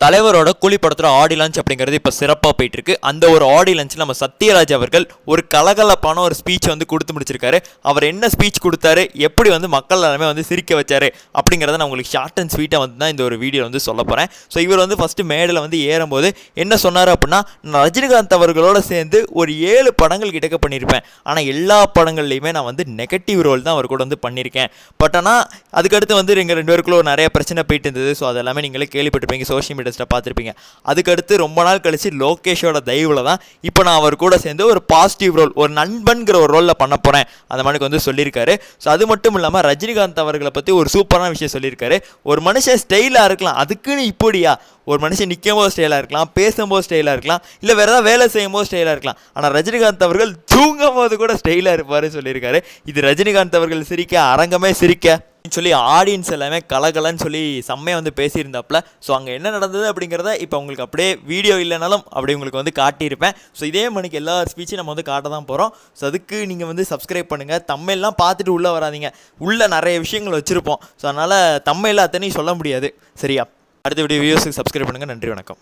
தலைவரோட கூலி படத்தோட ஆடி லான்ச் அப்படிங்கிறது இப்போ சிறப்பாக போயிட்டு இருக்கு. அந்த ஒரு ஆடி லான்ச்சில் நம்ம சத்யராஜ் அவர்கள் ஒரு கலகலப்பான ஒரு ஸ்பீச் வந்து கொடுத்து முடிச்சிருக்காரு. அவர் என்ன ஸ்பீச் கொடுத்தாரு, எப்படி வந்து மக்கள் எல்லாமே வந்து சிரிக்க வச்சாரு அப்படிங்கிறத நான் உங்களுக்கு ஷார்ட் அண்ட் ஸ்வீட்டாக வந்து தான் இந்த ஒரு வீடியோ வந்து சொல்ல போகிறேன். ஸோ இவர் வந்து ஃபஸ்ட்டு மேடையில் வந்து ஏறும்போது என்ன சொன்னார் அப்படின்னா, நான் ரஜினிகாந்த் அவர்களோட சேர்ந்து ஒரு 7 படங்கள் கிட்டக்க பண்ணியிருப்பேன். ஆனால் எல்லா படங்கள்லையுமே நான் வந்து நெகட்டிவ் ரோல் தான் அவர் கூட வந்து பண்ணியிருக்கேன். பட் ஆனால் அதுக்கடுத்து வந்து எங்கள் 2 பேருக்குள்ள ஒரு நிறைய பிரச்சனை போயிட்டு இருந்தது. ஸோ அதெல்லாமே நீங்களே கேள்விப்பட்டிருப்பீங்க, சோஷியல் மீடியாஸில் பார்த்துருப்பீங்க. அதுக்கடுத்து ரொம்ப நாள் கழிச்சு லோகேஷோட தயவுல தான் இப்போ நான் அவர் கூட சேர்ந்து ஒரு பாசிட்டிவ் ரோல், ஒரு நண்பன்கிற ஒரு ரோலில் பண்ண போகிறேன் அந்த மாதிரி வந்து சொல்லியிருக்காரு. ஸோ அது மட்டும் இல்லாமல் ரஜினிகாந்த் அவர்களை பற்றி ஒரு சூப்பரான விஷயம் சொல்லியிருக்காரு. ஒரு மனுஷன் ஸ்டைலாக இருக்கலாம், அதுக்குன்னு இப்படியா, ஒரு மனுஷன் நிற்கும் போது ஸ்டைலாக இருக்கலாம், பேசும்போது ஸ்டைலாக இருக்கலாம், இல்லை வேறு ஏதாவது வேலை செய்யும் போது ஸ்டைலாக இருக்கலாம். ஆனால் ரஜினிகாந்த் அவர்கள் தூங்கும் போது கூட ஸ்டைலாக இருப்பார் சொல்லியிருக்காரு. இது ரஜினிகாந்த் அவர்கள் சிரிக்க அரங்கமே சிரிக்க சொல்லி ஆடியன்ஸ் எல்லாமே கலகலன்னு சொல்லி செம்மையாக வந்து பேசியிருந்தாப்புல. ஸோ அங்கே என்ன நடந்தது அப்படிங்கிறத இப்போ உங்களுக்கு அப்படியே வீடியோ இல்லைனாலும் அப்படியே உங்களுக்கு வந்து காட்டியிருப்பேன். ஸோ இதே மணிக்கு எல்லா ஸ்பீச்சும் நம்ம வந்து காட்ட தான் போகிறோம். ஸோ அதுக்கு நீங்கள் வந்து சப்ஸ்கிரைப் பண்ணுங்கள். தம்மையெல்லாம் பார்த்துட்டு உள்ளே வராதிங்க, உள்ளே நிறைய விஷயங்கள் வச்சுருப்போம். ஸோ அதனால் தம்மையில் அத்தனையும் சொல்ல முடியாது. சரியா? அடுத்த வீடியோ வியூஸுக்கு சப்ஸ்கிரைப் பண்ணுங்கள். நன்றி, வணக்கம்.